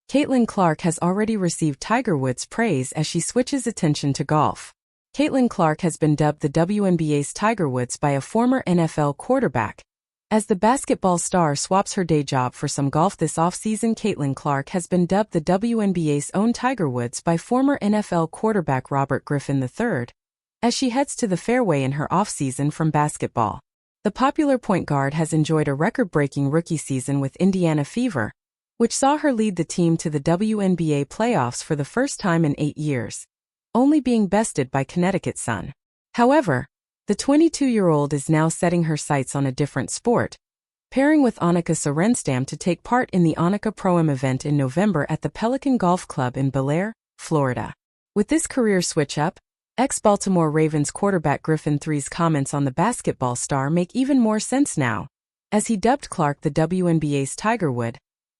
Caitlin Clark has already received Tiger Woods' praise as she switches attention to golf. Caitlin Clark has been dubbed the WNBA's Tiger Woods by a former NFL quarterback. As the basketball star swaps her day job for some golf this offseason, Caitlin Clark has been dubbed the WNBA's own Tiger Woods by former NFL quarterback Robert Griffin III, as she heads to the fairway in her offseason from basketball. The popular point guard has enjoyed a record-breaking rookie season with Indiana Fever, which saw her lead the team to the WNBA playoffs for the first time in 8 years, only being bested by Connecticut Sun. However, the 22-year-old is now setting her sights on a different sport, pairing with Annika Sorenstam to take part in the Annika Pro-Am event in November at the Pelican Golf Club in Bel Air, Florida. With this career switch-up, ex-Baltimore Ravens quarterback Griffin III's comments on the basketball star make even more sense now. As he dubbed Clark the WNBA's Tiger Wood,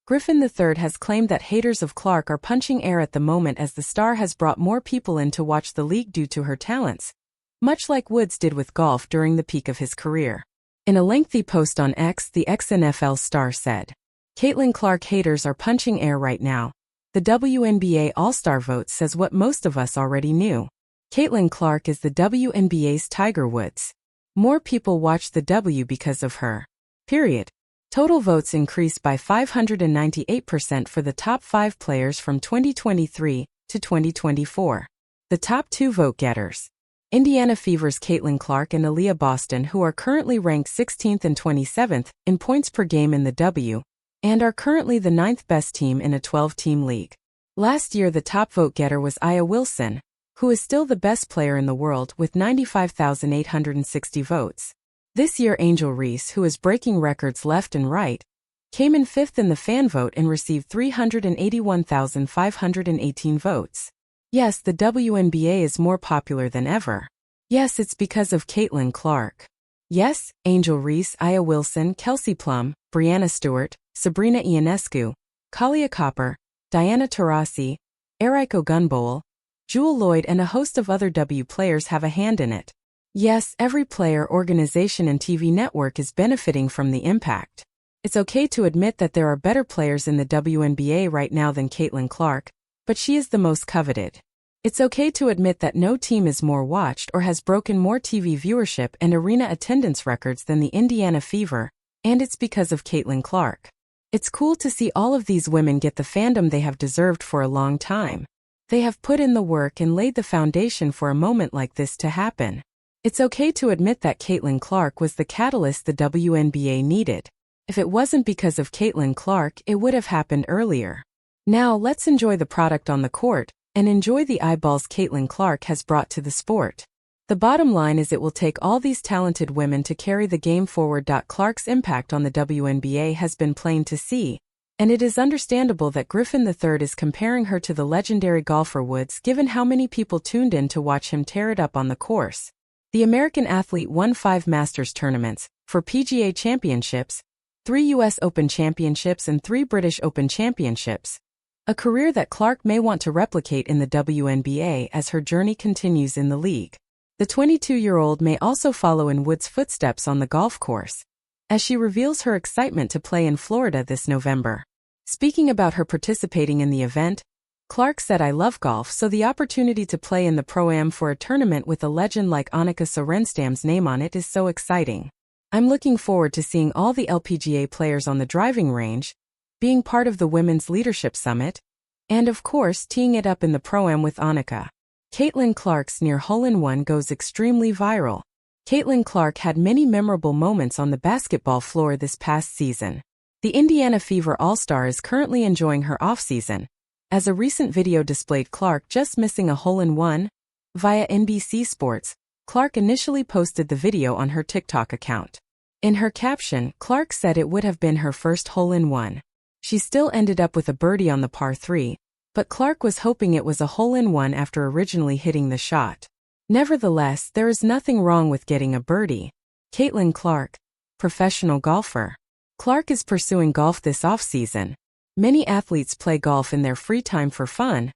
Griffin III has claimed that haters of Clark are punching air at the moment as the star has brought more people in to watch the league due to her talents, much like Woods did with golf during the peak of his career. In a lengthy post on X, the ex-NFL star said, "Caitlin Clark haters are punching air right now. The WNBA All-Star vote says what most of us already knew. Caitlin Clark is the WNBA's Tiger Woods. More people watch the W because of her. Period." Total votes increased by 598% for the top 5 players from 2023 to 2024. The top 2 vote-getters: Indiana Fever's Caitlin Clark and Aaliyah Boston, who are currently ranked 16th and 27th in points per game in the W, and are currently the 9th best team in a 12-team league. Last year the top vote-getter was Aya Wilson, who is still the best player in the world with 95,860 votes. This year Angel Reese, who is breaking records left and right, came in 5th in the fan vote and received 381,518 votes. Yes, the WNBA is more popular than ever. Yes, it's because of Caitlin Clark. Yes, Angel Reese, Aya Wilson, Kelsey Plum, Brianna Stewart, Sabrina Ionescu, Kalia Copper, Diana Taurasi, Eriko Gunbowl, Jewel Lloyd and a host of other W players have a hand in it. Yes, every player, organization and TV network is benefiting from the impact. It's okay to admit that there are better players in the WNBA right now than Caitlin Clark, but she is the most coveted. It's okay to admit that no team is more watched or has broken more TV viewership and arena attendance records than the Indiana Fever, and it's because of Caitlin Clark. It's cool to see all of these women get the fandom they have deserved for a long time. They have put in the work and laid the foundation for a moment like this to happen. It's okay to admit that Caitlin Clark was the catalyst the WNBA needed. If it wasn't because of Caitlin Clark, it would have happened earlier. Now let's enjoy the product on the court, and enjoy the eyeballs Caitlin Clark has brought to the sport. The bottom line is it will take all these talented women to carry the game forward. Clark's impact on the WNBA has been plain to see, and it is understandable that Griffin III is comparing her to the legendary golfer Woods given how many people tuned in to watch him tear it up on the course. The American athlete won 5 Masters tournaments, 4 PGA championships, 3 U.S. Open championships and 3 British Open championships. A career that Clark may want to replicate in the WNBA as her journey continues in the league. The 22-year-old may also follow in Woods' footsteps on the golf course, as she reveals her excitement to play in Florida this November. Speaking about her participating in the event, Clark said, "I love golf, so the opportunity to play in the Pro-Am for a tournament with a legend like Annika Sorenstam's name on it is so exciting. I'm looking forward to seeing all the LPGA players on the driving range, being part of the Women's Leadership Summit, and of course teeing it up in the Pro-Am with Annika." Caitlin Clark's near hole-in-one goes extremely viral. Caitlin Clark had many memorable moments on the basketball floor this past season. The Indiana Fever All-Star is currently enjoying her off-season, as a recent video displayed Clark just missing a hole-in-one. Via NBC Sports, Clark initially posted the video on her TikTok account. In her caption, Clark said it would have been her first hole-in-one. She still ended up with a birdie on the par 3, but Clark was hoping it was a hole-in-one after originally hitting the shot. Nevertheless, there is nothing wrong with getting a birdie. Caitlin Clark, professional golfer. Clark is pursuing golf this off-season. Many athletes play golf in their free time for fun,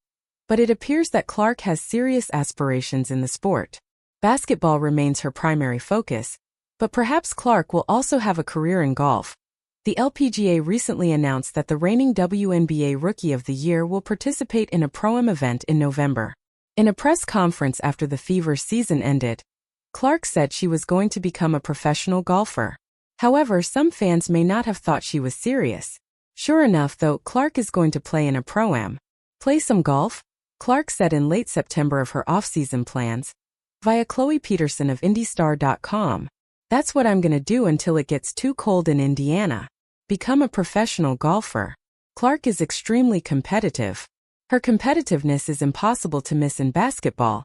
but it appears that Clark has serious aspirations in the sport. Basketball remains her primary focus, but perhaps Clark will also have a career in golf, The LPGA recently announced that the reigning WNBA Rookie of the Year will participate in a Pro-Am event in November. In a press conference after the Fever season ended, Clark said she was going to become a professional golfer. However, some fans may not have thought she was serious. Sure enough, though, Clark is going to play in a Pro-Am. Play some golf? Clark said in late September of her off-season plans, via Chloe Peterson of IndyStar.com. That's what I'm gonna do until it gets too cold in Indiana. Become a professional golfer. Clark is extremely competitive. Her competitiveness is impossible to miss in basketball,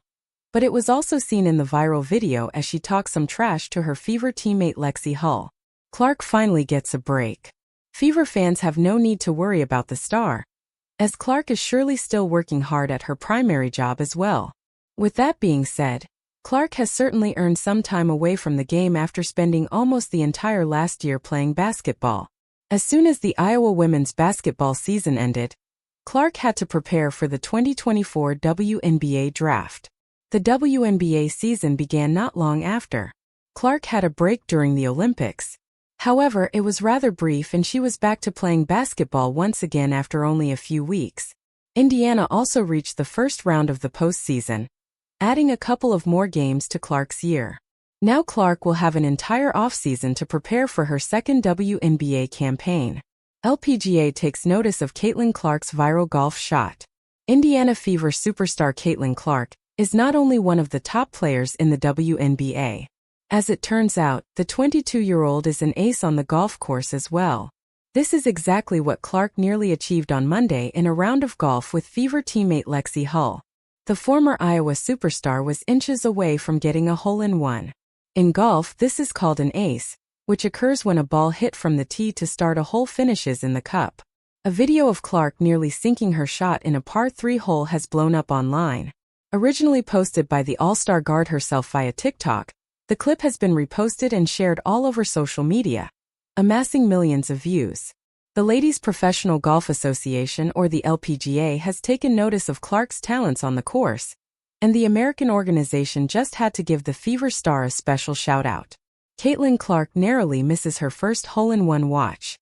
but it was also seen in the viral video as she talks some trash to her Fever teammate Lexi Hull. Clark finally gets a break. Fever fans have no need to worry about the star, as Clark is surely still working hard at her primary job as well. With that being said, Clark has certainly earned some time away from the game after spending almost the entire last year playing basketball. As soon as the Iowa women's basketball season ended, Clark had to prepare for the 2024 WNBA draft. The WNBA season began not long after. Clark had a break during the Olympics. However, it was rather brief and she was back to playing basketball once again after only a few weeks. Indiana also reached the first round of the postseason, adding a couple of more games to Clark's year. Now Clark will have an entire offseason to prepare for her second WNBA campaign. LPGA takes notice of Caitlin Clark's viral golf shot. Indiana Fever superstar Caitlin Clark is not only one of the top players in the WNBA. As it turns out, the 22-year-old is an ace on the golf course as well. This is exactly what Clark nearly achieved on Monday in a round of golf with Fever teammate Lexi Hull. The former Iowa superstar was inches away from getting a hole-in-one. In golf, this is called an ace, which occurs when a ball hit from the tee to start a hole finishes in the cup. A video of Clark nearly sinking her shot in a par 3 hole has blown up online. Originally posted by the All-Star guard herself via TikTok, the clip has been reposted and shared all over social media, amassing millions of views. The Ladies Professional Golf Association, or the LPGA, has taken notice of Clark's talents on the course, and the American organization just had to give the Fever star a special shout-out. Caitlin Clark narrowly misses her first hole-in-one watch.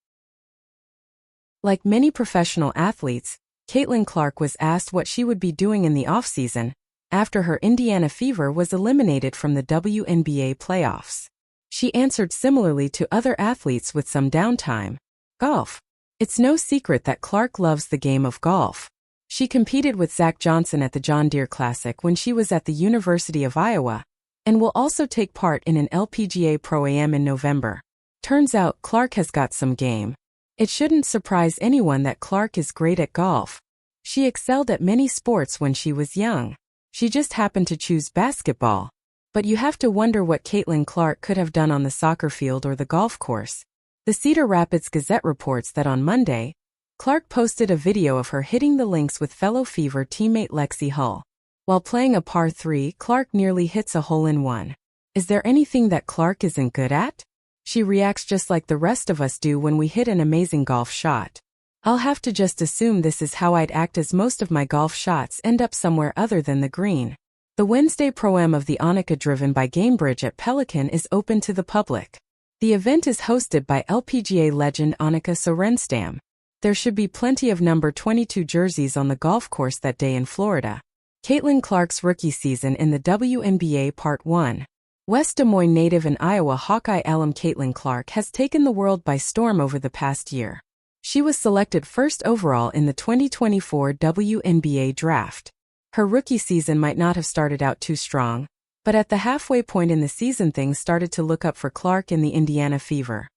Like many professional athletes, Caitlin Clark was asked what she would be doing in the offseason after her Indiana Fever was eliminated from the WNBA playoffs. She answered similarly to other athletes with some downtime. Golf. It's no secret that Clark loves the game of golf. She competed with Zach Johnson at the John Deere Classic when she was at the University of Iowa, and will also take part in an LPGA Pro-Am in November. Turns out Clark has got some game. It shouldn't surprise anyone that Clark is great at golf. She excelled at many sports when she was young. She just happened to choose basketball. But you have to wonder what Caitlin Clark could have done on the soccer field or the golf course. The Cedar Rapids Gazette reports that on Monday, Clark posted a video of her hitting the links with fellow Fever teammate Lexi Hull. While playing a par 3, Clark nearly hits a hole-in-one. Is there anything that Clark isn't good at? She reacts just like the rest of us do when we hit an amazing golf shot. I'll have to just assume this is how I'd act, as most of my golf shots end up somewhere other than the green. The Wednesday Pro-Am of the Annika driven by Gamebridge at Pelican is open to the public. The event is hosted by LPGA legend Annika Sorenstam. There should be plenty of number 22 jerseys on the golf course that day in Florida. Caitlin Clark's rookie season in the WNBA Part 1. West Des Moines native and Iowa Hawkeye alum Caitlin Clark has taken the world by storm over the past year. She was selected first overall in the 2024 WNBA draft. Her rookie season might not have started out too strong, but at the halfway point in the season things started to look up for Clark in the Indiana Fever.